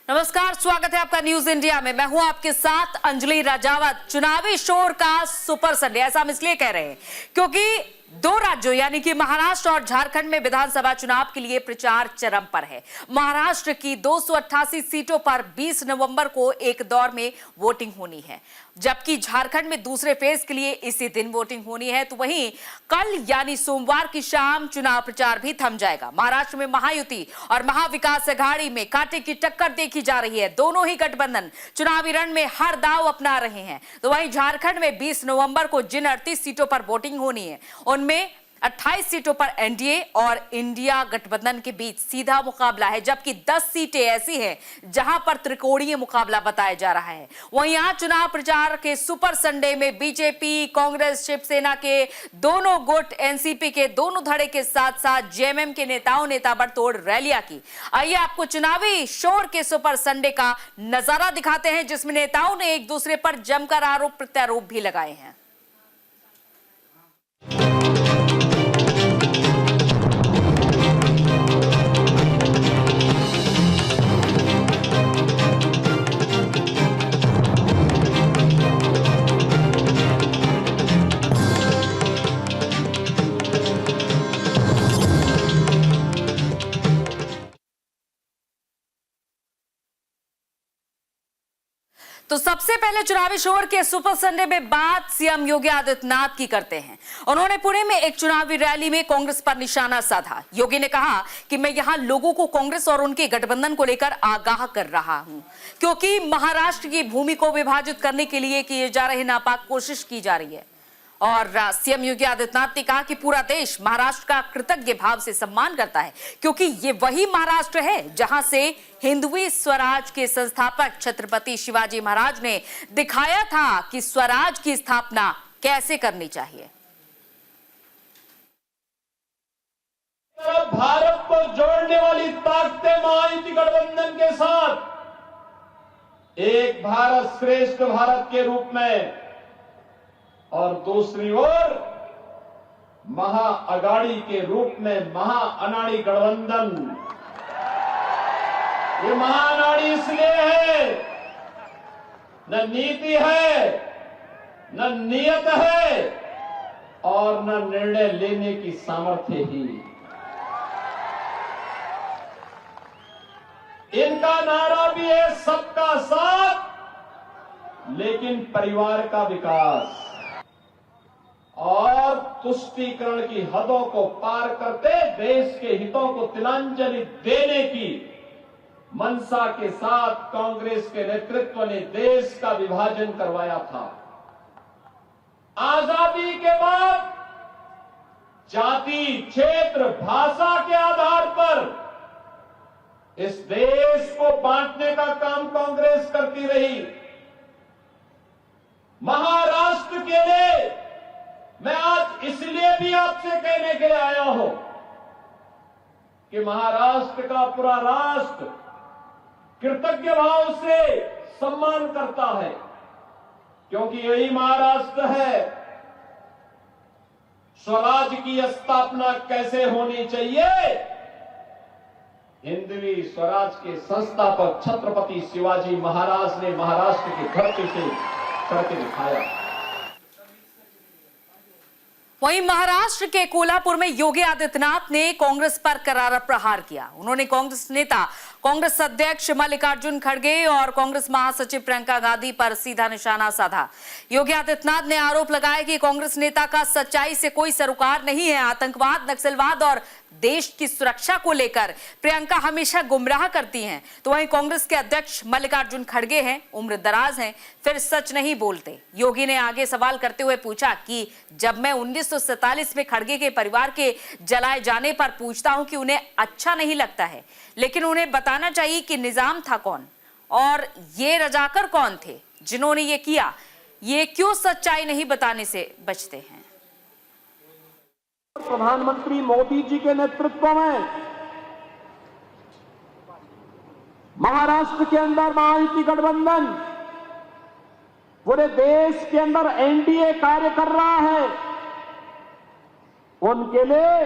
नमस्कार, स्वागत है आपका न्यूज इंडिया में। मैं हूं आपके साथ अंजलि राजावत। चुनावी शोर का सुपर संडे, ऐसा हम इसलिए कह रहे हैं क्योंकि दो राज्यों यानी कि महाराष्ट्र और झारखंड में विधानसभा चुनाव के लिए प्रचार चरम पर है। महाराष्ट्र की 288 सीटों पर 20 नवंबर को एक दौर में वोटिंग होनी है, जबकि झारखंड में दूसरे फेज के लिए इसी दिन वोटिंग होनी है। तो वहीं कल यानी सोमवार की शाम चुनाव प्रचार भी थम जाएगा। महाराष्ट्र में महायुति और महाविकास अघाड़ी में कांटे की टक्कर देखी जा रही है। दोनों ही गठबंधन चुनावी रण में हर दांव अपना रहे हैं। तो वहीं झारखंड में 20 नवंबर को जिन 38 सीटों पर वोटिंग होनी है उनमें 28 सीटों पर एनडीए और इंडिया गठबंधन के बीच सीधा मुकाबला है, जबकि 10 सीटें ऐसी हैं जहां पर त्रिकोणीय मुकाबला बताया जा रहा है। वहीं आज चुनाव प्रचार के सुपर संडे में बीजेपी, कांग्रेस, शिवसेना के दोनों गुट, एनसीपी के दोनों धड़े के साथ साथ जेएमएम के नेताओं ने ताबड़तोड़ रैलियां की। आइए आपको चुनावी शोर के सुपर संडे का नजारा दिखाते हैं, जिसमें नेताओं ने एक दूसरे पर जमकर आरोप प्रत्यारोप भी लगाए हैं। तो सबसे पहले चुनावी शोर के सुपर संडे में बात सीएम योगी आदित्यनाथ की करते हैं। उन्होंने पुणे में एक चुनावी रैली में कांग्रेस पर निशाना साधा। योगी ने कहा कि मैं यहां लोगों को कांग्रेस और उनके गठबंधन को लेकर आगाह कर रहा हूं, क्योंकि महाराष्ट्र की भूमि को विभाजित करने के लिए किए जा रहे नापाक कोशिश की जा रही है। और सीएम योगी आदित्यनाथ ने कहा कि पूरा देश महाराष्ट्र का कृतज्ञ भाव से सम्मान करता है, क्योंकि ये वही महाराष्ट्र है जहां से हिंदवी स्वराज के संस्थापक छत्रपति शिवाजी महाराज ने दिखाया था कि स्वराज की स्थापना कैसे करनी चाहिए। भारत को जोड़ने वाली ताकतें महायुति गठबंधन के साथ एक भारत श्रेष्ठ भारत के रूप में, और दूसरी ओर महाअघाड़ी के रूप में महाअनाड़ी गठबंधन। ये महाअनाड़ी इसलिए है, न नीति है, न नियत है और न निर्णय लेने की सामर्थ्य ही। इनका नारा भी है सबका साथ, लेकिन परिवार का विकास और तुष्टीकरण की हदों को पार करते देश के हितों को तिलांजलि देने की मंशा के साथ कांग्रेस के नेतृत्व ने देश का विभाजन करवाया था। आजादी के बाद जाति, क्षेत्र, भाषा के आधार पर इस देश को बांटने का काम कांग्रेस करती रही। महाराष्ट्र के लिए मैं आज इसलिए भी आपसे कहने के लिए आया हूं कि महाराष्ट्र का पूरा राष्ट्र कृतज्ञ भाव से सम्मान करता है, क्योंकि यही महाराष्ट्र है स्वराज की स्थापना कैसे होनी चाहिए। हिंदवी स्वराज के संस्थापक छत्रपति शिवाजी महाराज ने महाराष्ट्र की धरती से करके दिखाया। वहीं महाराष्ट्र के कोल्हापुर में योगी आदित्यनाथ ने कांग्रेस पर करारा प्रहार किया। उन्होंने कांग्रेस नेता, कांग्रेस अध्यक्ष मल्लिकार्जुन खड़गे और कांग्रेस महासचिव प्रियंका गांधी पर सीधा निशाना साधा। योगी आदित्यनाथ ने आरोप लगाया कि कांग्रेस नेता का सच्चाई से कोई सरोकार नहीं है। आतंकवाद, नक्सलवाद और देश की सुरक्षा को लेकर प्रियंका हमेशा गुमराह करती हैं। तो वहीं कांग्रेस के अध्यक्ष मल्लिकार्जुन खड़गे हैं, उम्र दराज हैं, फिर सच नहीं बोलते। योगी ने आगे सवाल करते हुए पूछा कि जब मैं 1947 में खड़गे के परिवार के जलाए जाने पर पूछता हूं कि उन्हें अच्छा नहीं लगता है, लेकिन उन्हें बताना चाहिए कि निजाम था कौन और ये रजाकर कौन थे जिन्होंने ये किया। ये क्यों सच्चाई नहीं बताने से बचते हैं। प्रधानमंत्री मोदी जी के नेतृत्व में महाराष्ट्र के अंदर महायुति गठबंधन, पूरे देश के अंदर एनडीए कार्य कर रहा है। उनके लिए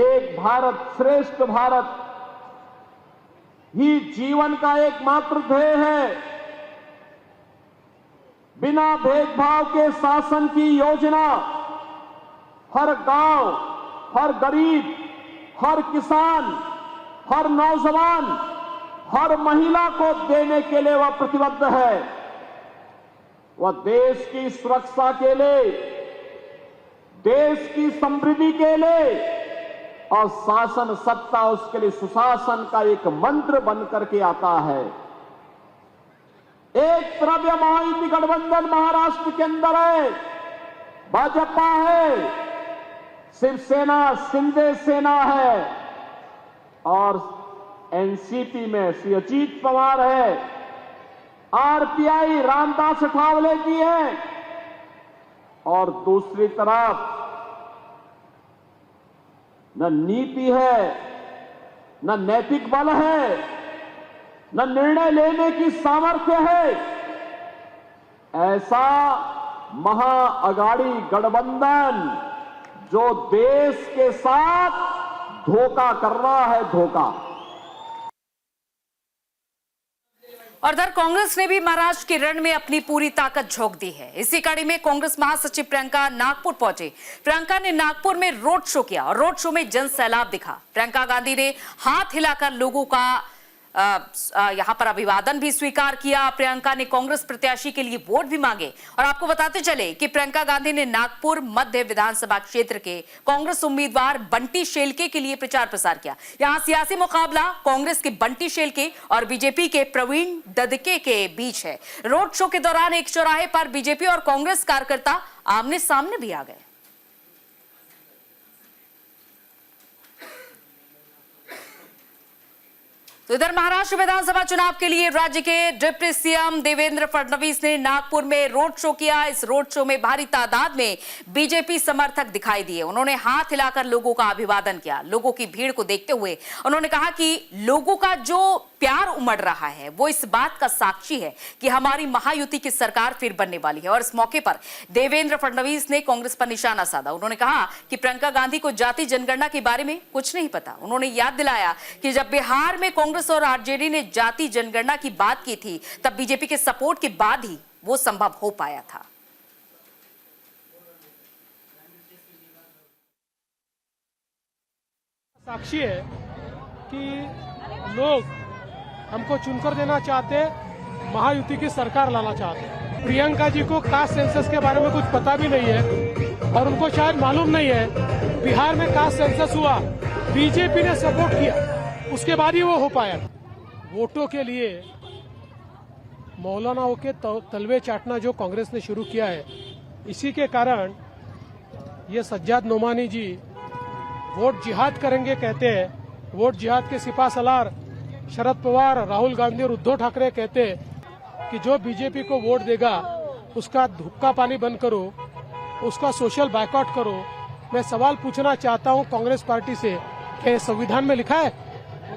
एक भारत श्रेष्ठ भारत ही जीवन का एकमात्र ध्येय है। बिना भेदभाव के शासन की योजना हर गांव, हर गरीब, हर किसान, हर नौजवान, हर महिला को देने के लिए वह प्रतिबद्ध है। वह देश की सुरक्षा के लिए, देश की समृद्धि के लिए और शासन सत्ता उसके लिए सुशासन का एक मंत्र बन करके आता है। एक तरफ यह महायुति गठबंधन महाराष्ट्र के अंदर है, भाजपा है, शिवसेना शिंदे सेना है और एनसीपी में श्री अजीत पवार है, आरपीआई रामदास अठावले जी है और दूसरी तरफ न नीति है, न नैतिक बल है, न निर्णय लेने की सामर्थ्य है। ऐसा महाअगाड़ी गठबंधन जो देश के साथ धोखा कर रहा है, धोखा। और इधर कांग्रेस ने भी महाराष्ट्र के रण में अपनी पूरी ताकत झोंक दी है। इसी कड़ी में कांग्रेस महासचिव प्रियंका नागपुर पहुंचे। प्रियंका ने नागपुर में रोड शो किया और रोड शो में जन सैलाब दिखा। प्रियंका गांधी ने हाथ हिलाकर लोगों का यहां पर अभिवादन भी स्वीकार किया। प्रियंका ने कांग्रेस प्रत्याशी के लिए वोट भी मांगे। और आपको बताते चले कि प्रियंका गांधी ने नागपुर मध्य विधानसभा क्षेत्र के कांग्रेस उम्मीदवार बंटी शेलके के लिए प्रचार प्रसार किया। यहां सियासी मुकाबला कांग्रेस के बंटी शेलके और बीजेपी के प्रवीण ददके के बीच है। रोड शो के दौरान एक चौराहे पर बीजेपी और कांग्रेस कार्यकर्ता आमने सामने भी आ गए। तो इधर महाराष्ट्र विधानसभा चुनाव के लिए राज्य के डिप्टी सीएम देवेंद्र फडणवीस ने नागपुर में रोड शो किया। इस रोड शो में भारी तादाद में बीजेपी समर्थक दिखाई दिए। उन्होंने हाथ हिलाकर लोगों का अभिवादन किया। लोगों की भीड़ को देखते हुए उन्होंने कहा कि लोगों का जो प्यार उमड़ रहा है वो इस बात का साक्षी है कि हमारी महायुति की सरकार फिर बनने वाली है। और इस मौके पर देवेंद्र फडणवीस ने कांग्रेस पर निशाना साधा। उन्होंने कहा कि प्रियंका गांधी को जाति जनगणना के बारे में कुछ नहीं पता। उन्होंने याद दिलाया कि जब बिहार में कांग्रेस और आरजेडी ने जाति जनगणना की बात की थी तब बीजेपी के सपोर्ट के बाद ही वो संभव हो पाया था। साक्षी है कि लोग हमको चुनकर देना चाहते, महायुति की सरकार लाना चाहते। प्रियंका जी को कास्ट सेंसस के बारे में कुछ पता भी नहीं है और उनको शायद मालूम नहीं है बिहार में कास्ट सेंसस हुआ, बीजेपी ने सपोर्ट किया, उसके बाद ही वो हो पाया। वोटों के लिए मौलानाओं के तलवे चाटना जो कांग्रेस ने शुरू किया है, इसी के कारण ये सज्जाद नोमानी जी वोट जिहाद करेंगे कहते हैं। वोट जिहाद के सिपा सलार शरद पवार, राहुल गांधी और उद्धव ठाकरे कहते कि जो बीजेपी को वोट देगा उसका हुक्का पानी बंद करो, उसका सोशल बायकॉट करो। मैं सवाल पूछना चाहता हूं कांग्रेस पार्टी से, क्या संविधान में लिखा है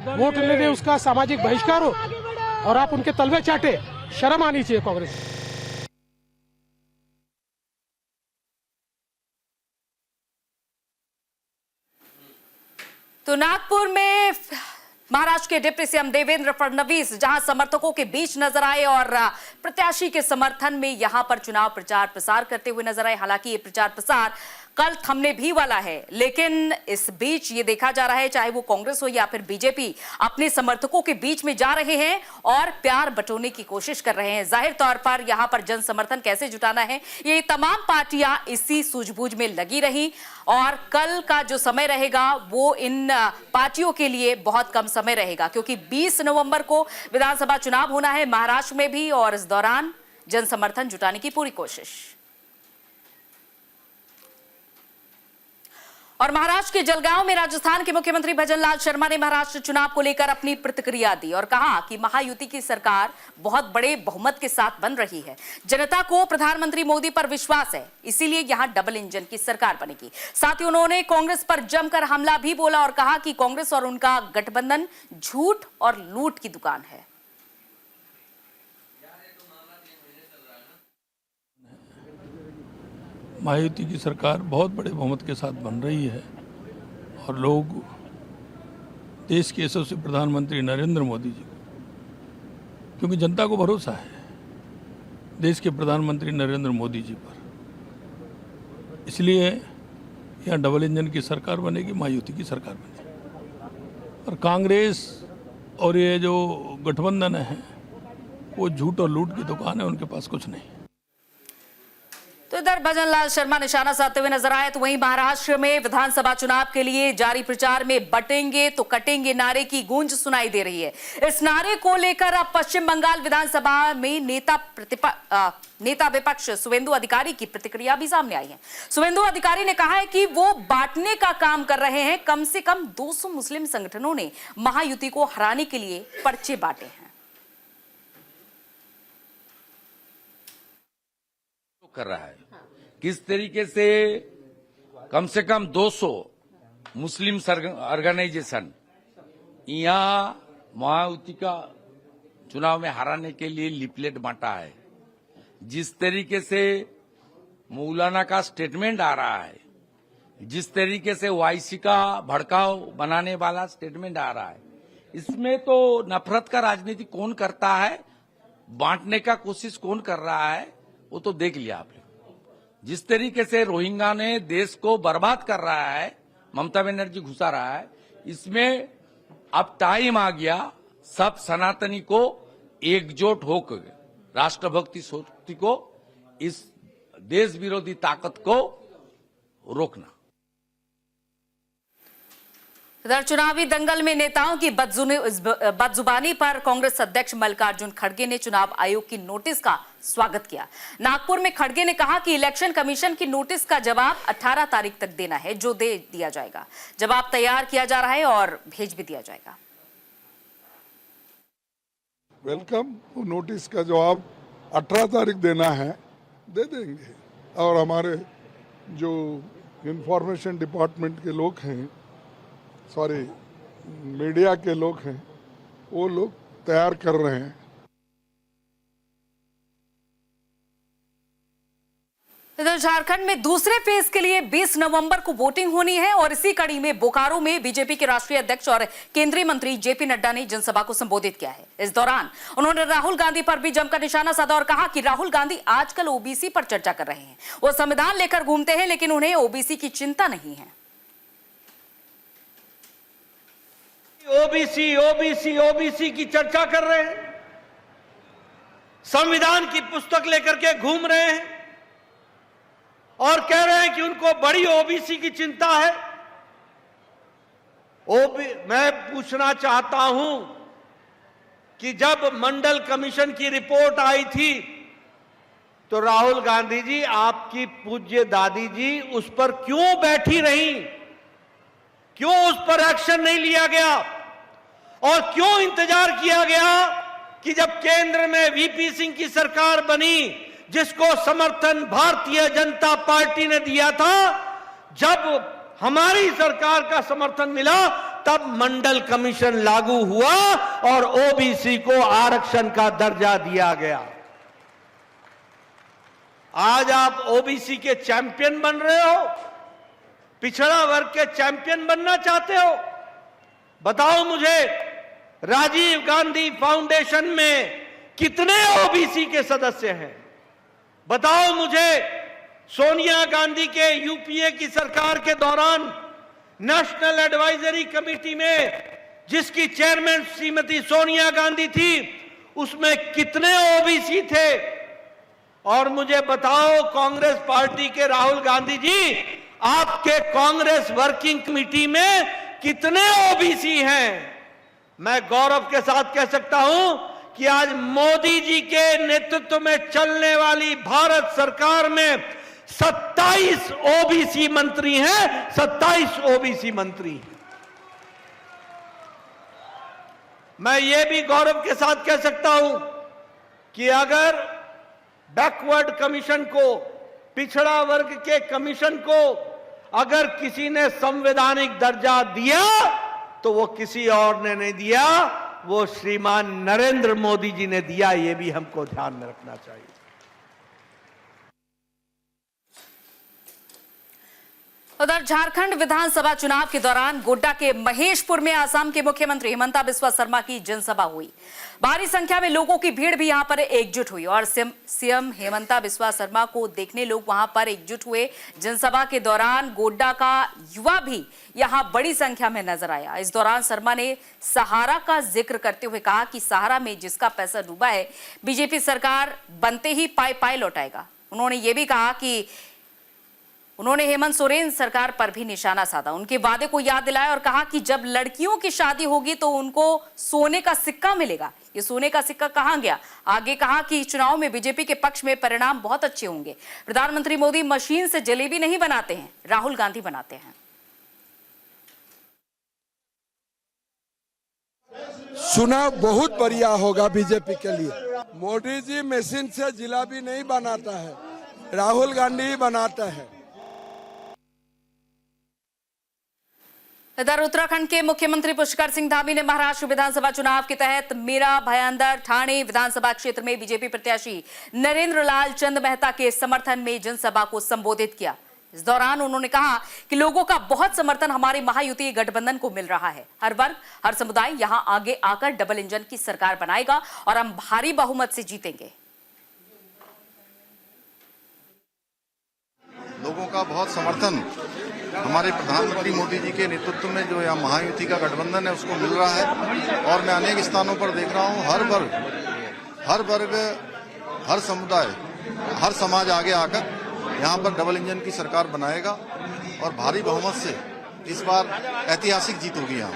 वोट लेने उसका सामाजिक बहिष्कार हो और आप उनके तलवे चाटे? शर्म आनी चाहिए कांग्रेस। तो नागपुर में महाराष्ट्र के डिप्टी सीएम देवेंद्र फडणवीस जहां समर्थकों के बीच नजर आए और प्रत्याशी के समर्थन में यहां पर चुनाव प्रचार प्रसार करते हुए नजर आए। हालांकि ये प्रचार प्रसार कल थमने भी वाला है, लेकिन इस बीच ये देखा जा रहा है चाहे वो कांग्रेस हो या फिर बीजेपी अपने समर्थकों के बीच में जा रहे हैं और प्यार बटोरने की कोशिश कर रहे हैं। जाहिर तौर पर यहां पर जन समर्थन कैसे जुटाना है ये तमाम पार्टियां इसी सूझबूझ में लगी रही और कल का जो समय रहेगा वो इन पार्टियों के लिए बहुत कम समय रहेगा, क्योंकि 20 नवंबर को विधानसभा चुनाव होना है महाराष्ट्र में भी और इस दौरान जन समर्थन जुटाने की पूरी कोशिश। और महाराष्ट्र के जलगांव में राजस्थान के मुख्यमंत्री भजनलाल शर्मा ने महाराष्ट्र चुनाव को लेकर अपनी प्रतिक्रिया दी और कहा कि महायुति की सरकार बहुत बड़े बहुमत के साथ बन रही है। जनता को प्रधानमंत्री मोदी पर विश्वास है, इसीलिए यहां डबल इंजन की सरकार बनेगी। साथ ही उन्होंने कांग्रेस पर जमकर हमला भी बोला और कहा कि कांग्रेस और उनका गठबंधन झूठ और लूट की दुकान है। महायुति की सरकार बहुत बड़े बहुमत के साथ बन रही है और लोग देश के यशस्वी प्रधानमंत्री नरेंद्र मोदी जी को, क्योंकि जनता को भरोसा है देश के प्रधानमंत्री नरेंद्र मोदी जी पर। इसलिए यहाँ डबल इंजन की सरकार बनेगी, महायुति की सरकार बनेगी। और कांग्रेस और ये जो गठबंधन है वो झूठ और लूट की दुकान है, उनके पास कुछ नहीं। तो इधर भजन लाल शर्मा निशाना साधते हुए नजर आए, तो वहीं महाराष्ट्र में विधानसभा चुनाव के लिए जारी प्रचार में बटेंगे तो कटेंगे नारे की गूंज सुनाई दे रही है। इस नारे को लेकर अब पश्चिम बंगाल विधानसभा में नेता विपक्ष शुवेंदु अधिकारी की प्रतिक्रिया भी सामने आई है। शुवेंदु अधिकारी ने कहा है कि वो बांटने का काम कर रहे हैं। कम से कम 200 मुस्लिम संगठनों ने महायुति को हराने के लिए पर्चे बांटे हैं। कर रहा है किस तरीके से कम 200 मुस्लिम ऑर्गेनाइजेशन यहाँ महायुति का चुनाव में हराने के लिए लिपलेट बांटा है। जिस तरीके से मौलाना का स्टेटमेंट आ रहा है, जिस तरीके से ओआईसी का भड़काव बनाने वाला स्टेटमेंट आ रहा है, इसमें तो नफरत का राजनीति कौन करता है, बांटने का कोशिश कौन कर रहा है, वो तो देख लिया आपने। जिस तरीके से रोहिंग्या ने देश को बर्बाद कर रहा है, ममता बनर्जी घुसा रहा है, इसमें अब टाइम आ गया सब सनातनी को एकजुट होकर राष्ट्रभक्ति शक्ति को, इस देश विरोधी ताकत को रोकना। इधर चुनावी दंगल में नेताओं की बदजुबानी पर कांग्रेस अध्यक्ष मल्लिकार्जुन खड़गे ने चुनाव आयोग की नोटिस का स्वागत किया। नागपुर में खड़गे ने कहा कि इलेक्शन कमीशन की नोटिस का जवाब 18 तारीख तक देना है, जो दे दिया जाएगा। जवाब तैयार किया जा रहा है और भेज भी दिया जाएगा। वेलकम। नोटिस का जवाब 18 तारीख देना है, दे देंगे। और हमारे जो इंफॉर्मेशन डिपार्टमेंट के लोग हैं, सॉरी मीडिया के लोग हैं, वो लोग तैयार कर रहे हैं। इधर झारखंड में दूसरे फेज के लिए 20 नवंबर को वोटिंग होनी है और इसी कड़ी में बोकारो में बीजेपी के राष्ट्रीय अध्यक्ष और केंद्रीय मंत्री जेपी नड्डा ने जनसभा को संबोधित किया है। इस दौरान उन्होंने राहुल गांधी पर भी जमकर निशाना साधा और कहा कि राहुल गांधी आजकल ओबीसी पर चर्चा कर रहे हैं। वो संविधान लेकर घूमते हैं, लेकिन उन्हें ओबीसी की चिंता नहीं है। ओबीसी की चर्चा कर रहे हैं, संविधान की पुस्तक लेकर के घूम रहे हैं और कह रहे हैं कि उनको बड़ी ओबीसी की चिंता है। मैं पूछना चाहता हूं कि जब मंडल कमीशन की रिपोर्ट आई थी तो राहुल गांधी जी, आपकी पूज्य दादी जी उस पर क्यों बैठी रहीं? क्यों उस पर एक्शन नहीं लिया गया और क्यों इंतजार किया गया कि जब केंद्र में वीपी सिंह की सरकार बनी, जिसको समर्थन भारतीय जनता पार्टी ने दिया था, जब हमारी सरकार का समर्थन मिला तब मंडल कमीशन लागू हुआ और ओबीसी को आरक्षण का दर्जा दिया गया। आज आप ओबीसी के चैंपियन बन रहे हो, पिछड़ा वर्ग के चैंपियन बनना चाहते हो। बताओ मुझे, राजीव गांधी फाउंडेशन में कितने ओबीसी के सदस्य हैं? बताओ मुझे, सोनिया गांधी के यूपीए की सरकार के दौरान नेशनल एडवाइजरी कमेटी में जिसकी चेयरमैन श्रीमती सोनिया गांधी थी, उसमें कितने ओबीसी थे? और मुझे बताओ, कांग्रेस पार्टी के राहुल गांधी जी, आपके कांग्रेस वर्किंग कमेटी में कितने ओबीसी हैं? मैं गौरव के साथ कह सकता हूं कि आज मोदी जी के नेतृत्व में चलने वाली भारत सरकार में 27 ओबीसी मंत्री हैं, 27 ओबीसी मंत्री। मैं ये भी गौरव के साथ कह सकता हूं कि अगर बैकवर्ड कमीशन को, पिछड़ा वर्ग के कमीशन को अगर किसी ने संवैधानिक दर्जा दिया तो वो किसी और ने नहीं दिया, वो श्रीमान नरेंद्र मोदी जी ने दिया। ये भी हमको ध्यान में रखना चाहिए। उधर झारखंड विधानसभा चुनाव के दौरान गोड्डा के महेशपुर में असम के मुख्यमंत्री हिमंता बिस्वा शर्मा की जनसभा हुई। भारी संख्या में लोगों की भीड़ भी यहां पर एकजुट हुई और सीएम हिमंता बिस्वा शर्मा को देखने लोग वहां पर एकजुट हुए। जनसभा के दौरान गोड्डा का युवा भी यहां बड़ी संख्या में नजर आया। इस दौरान शर्मा ने सहारा का जिक्र करते हुए कहा कि सहारा में जिसका पैसा डूबा है बीजेपी सरकार बनते ही पाई पाई लौटाएगा। उन्होंने ये भी कहा कि उन्होंने हेमंत सोरेन सरकार पर भी निशाना साधा, उनके वादे को याद दिलाया और कहा कि जब लड़कियों की शादी होगी तो उनको सोने का सिक्का मिलेगा। ये सोने का सिक्का कहां गया? आगे कहा कि चुनाव में बीजेपी के पक्ष में परिणाम बहुत अच्छे होंगे। प्रधानमंत्री मोदी मशीन से जलेबी नहीं बनाते हैं, राहुल गांधी बनाते हैं। चुनाव बहुत बढ़िया होगा बीजेपी के लिए। मोदी जी मशीन से जलेबी नहीं बनाता है, राहुल गांधी ही बनाता है। इधर उत्तराखंड के मुख्यमंत्री पुष्कर सिंह धामी ने महाराष्ट्र विधानसभा चुनाव के तहत मीरा भयंदर ठाणे विधानसभा क्षेत्र में बीजेपी प्रत्याशी नरेंद्र लाल चंद मेहता के समर्थन में जनसभा को संबोधित किया। इस दौरान उन्होंने कहा कि लोगों का बहुत समर्थन हमारे महायुति गठबंधन को मिल रहा है। हर वर्ग हर समुदाय यहां आगे आकर डबल इंजन की सरकार बनाएगा और हम भारी बहुमत से जीतेंगे। लोगों का बहुत समर्थन हमारे प्रधानमंत्री मोदी जी के नेतृत्व में जो यहाँ महायुति का गठबंधन है उसको मिल रहा है। और मैं अनेक स्थानों पर देख रहा हूँ हर वर्ग हर समुदाय हर समाज आगे आकर यहाँ पर डबल इंजन की सरकार बनाएगा और भारी बहुमत से इस बार ऐतिहासिक जीत होगी। यहाँ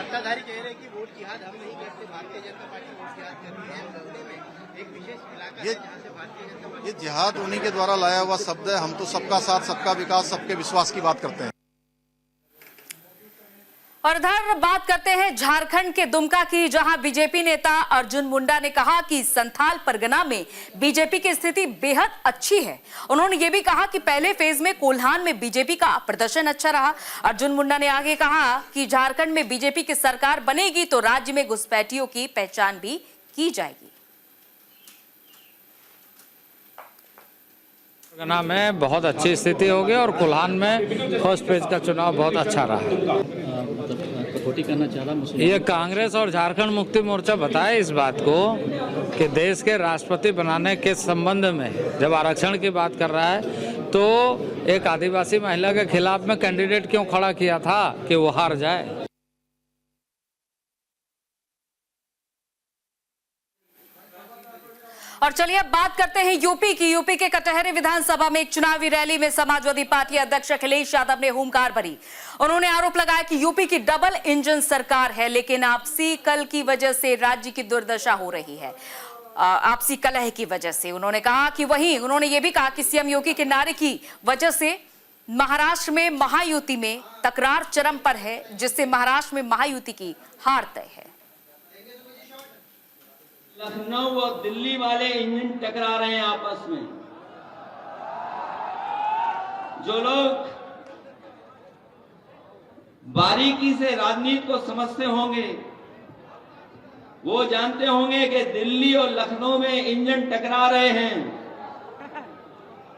ये जिहाद उन्हीं के द्वारा लाया हुआ शब्द है। हम तो सबका साथ सबका विकास सबके विश्वास की बात करते हैं। और इधर बात करते हैं झारखंड के दुमका की, जहां बीजेपी नेता अर्जुन मुंडा ने कहा कि संथाल परगना में बीजेपी की स्थिति बेहद अच्छी है। उन्होंने ये भी कहा कि पहले फेज में कोल्हान में बीजेपी का प्रदर्शन अच्छा रहा। अर्जुन मुंडा ने आगे कहा कि झारखंड में बीजेपी की सरकार बनेगी तो राज्य में घुसपैठियों की पहचान भी की जाएगी। परगना में बहुत अच्छी स्थिति होगी और कोल्हान में फर्स्ट फेज का चुनाव बहुत अच्छा रहा। ये कांग्रेस और झारखंड मुक्ति मोर्चा बताए इस बात को कि देश के राष्ट्रपति बनाने के संबंध में जब आरक्षण की बात कर रहा है तो एक आदिवासी महिला के खिलाफ में कैंडिडेट क्यों खड़ा किया था कि वो हार जाए। और चलिए अब बात करते हैं यूपी की। यूपी के कटहरे विधानसभा में एक चुनावी रैली में समाजवादी पार्टी अध्यक्ष अखिलेश यादव ने हुंकार भरी। उन्होंने आरोप लगाया कि यूपी की डबल इंजन सरकार है, लेकिन आपसी कल की वजह से राज्य की दुर्दशा हो रही है, आपसी कलह की वजह से। उन्होंने कहा कि वहीं उन्होंने ये भी कहा कि सीएम योगी के नारे की वजह से महाराष्ट्र में महायुति में तकरार चरम पर है, जिससे महाराष्ट्र में महायुति की हार तय है। लखनऊ और दिल्ली वाले इंजन टकरा रहे हैं आपस में। जो लोग बारीकी से राजनीति को समझते होंगे वो जानते होंगे कि दिल्ली और लखनऊ में इंजन टकरा रहे हैं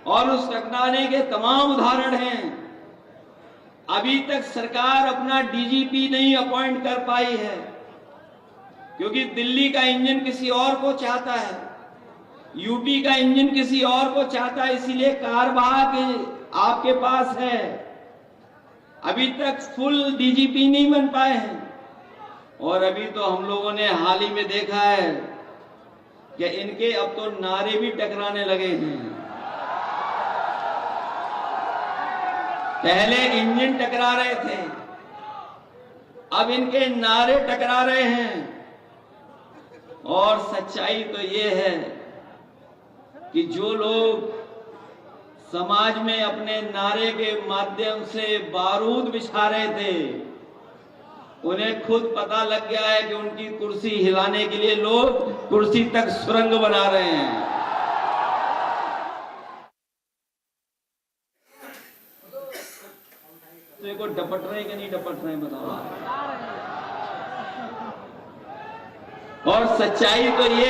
और उस टकराने के तमाम उदाहरण हैं। अभी तक सरकार अपना डीजीपी नहीं अपॉइंट कर पाई है क्योंकि दिल्ली का इंजन किसी और को चाहता है, यूपी का इंजन किसी और को चाहता है, इसीलिए कार्यवाहक आपके पास है। अभी तक फुल डीजीपी नहीं बन पाए हैं और अभी तो हम लोगों ने हाल ही में देखा है कि इनके अब तो नारे भी टकराने लगे हैं। पहले इंजन टकरा रहे थे, अब इनके नारे टकरा रहे हैं। और सच्चाई तो ये है कि जो लोग समाज में अपने नारे के माध्यम से बारूद बिछा रहे थे उन्हें खुद पता लग गया है कि उनकी कुर्सी हिलाने के लिए लोग कुर्सी तक सुरंग बना रहे हैं। तो को डपट रहे कि नहीं डपट रहे बताओ। और सच्चाई तो ये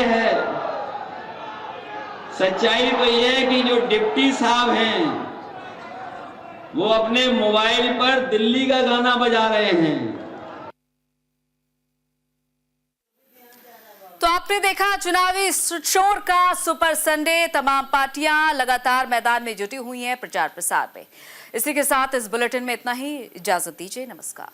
है कि जो डिप्टी साहब हैं वो अपने मोबाइल पर दिल्ली का गाना बजा रहे हैं। तो आपने देखा चुनावी शोर का सुपर संडे। तमाम पार्टियां लगातार मैदान में जुटी हुई हैं प्रचार प्रसार में। इसी के साथ इस बुलेटिन में इतना ही। इजाजत दीजिए। नमस्कार।